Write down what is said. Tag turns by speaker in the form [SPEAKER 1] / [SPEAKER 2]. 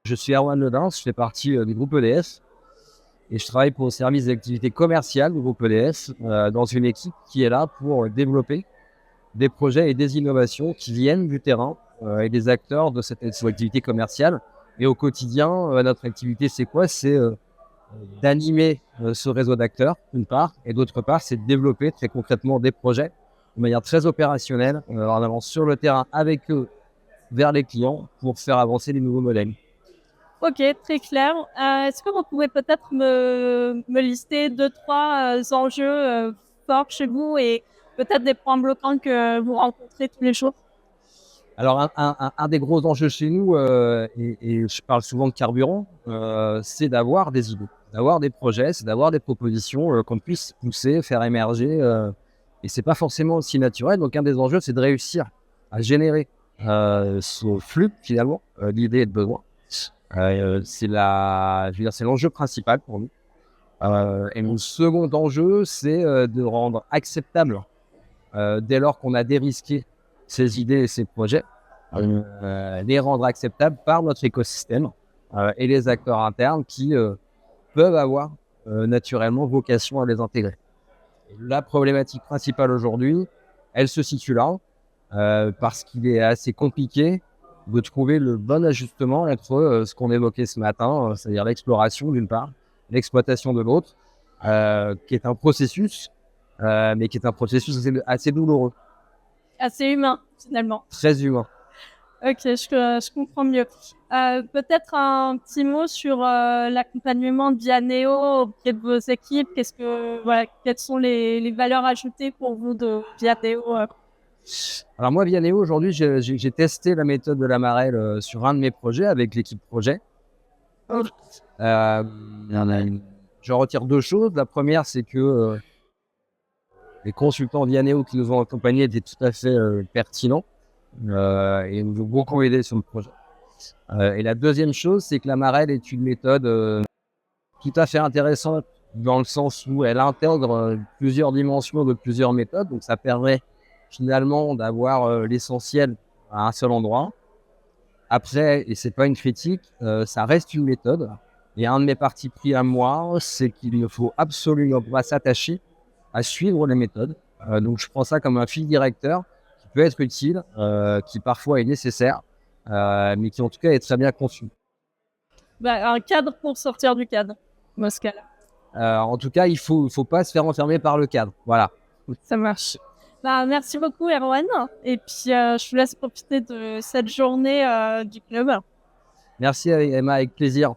[SPEAKER 1] Je suis Erwan Ledin, je fais partie du groupe EDS et je travaille pour le service d'activité commerciale du groupe EDS dans une équipe qui est là pour développer des projets et des innovations qui viennent du terrain et des acteurs de cette activité commerciale. Et au quotidien, notre activité, c'est quoi? C'est d'animer ce réseau d'acteurs, d'une part, et d'autre part, c'est de développer très concrètement des projets de manière très opérationnelle, en allant sur le terrain avec eux vers les clients pour faire avancer les nouveaux modèles.
[SPEAKER 2] Ok, très clair. Est-ce que vous pouvez peut-être me lister deux, trois enjeux forts chez vous et peut-être des points bloquants que vous rencontrez tous les jours?
[SPEAKER 1] Alors, un des gros enjeux chez nous, et je parle souvent de carburant, c'est d'avoir des idées, d'avoir des projets, c'est d'avoir des propositions qu'on puisse pousser, faire émerger. Et c'est pas forcément aussi naturel. Donc, un des enjeux, c'est de réussir à générer ce flux, finalement, d'idées et de besoins. Je veux dire, c'est l'enjeu principal pour nous. Et mon second enjeu, c'est de rendre acceptable, dès lors qu'on a dérisqué ces idées et ces projets, les rendre acceptables par notre écosystème et les acteurs internes qui peuvent avoir naturellement vocation à les intégrer. Et la problématique principale aujourd'hui, elle se situe là, parce qu'il est assez compliqué de trouver le bon ajustement entre ce qu'on évoquait ce matin, c'est-à-dire l'exploration d'une part, l'exploitation de l'autre, qui est un processus, mais qui est un processus assez douloureux,
[SPEAKER 2] Assez humain, finalement.
[SPEAKER 1] très humain.
[SPEAKER 2] Ok, je comprends mieux. Peut-être un petit mot sur l'accompagnement de Vianeo auprès de vos équipes. Voilà, quelles sont les valeurs ajoutées pour vous de Vianeo?
[SPEAKER 1] Alors moi, Vianeo, aujourd'hui, j'ai testé la méthode de la Marelle sur un de mes projets avec l'équipe projet. Euh, je retire deux choses. La première, c'est que les consultants Vianeo qui nous ont accompagnés étaient tout à fait pertinents et nous ont beaucoup aidé sur le projet. Et la deuxième chose, c'est que la Marelle est une méthode tout à fait intéressante dans le sens où elle intègre plusieurs dimensions de plusieurs méthodes. Donc ça permet finalement d'avoir l'essentiel à un seul endroit. Après, et c'est pas une critique, ça reste une méthode. Et un de mes partis pris à moi, c'est qu'il ne faut absolument pas s'attacher à suivre les méthodes. Donc je prends ça comme un fil directeur qui peut être utile, qui parfois est nécessaire, mais qui en tout cas est très bien conçu.
[SPEAKER 2] Bah, un cadre pour sortir du cadre, dans ce cas-là.
[SPEAKER 1] En tout cas, il faut pas se faire enfermer par le cadre. Voilà.
[SPEAKER 2] Ça marche. Bah, merci beaucoup, Erwan. Et puis, je vous laisse profiter de cette journée du club.
[SPEAKER 1] Merci Emma, avec plaisir.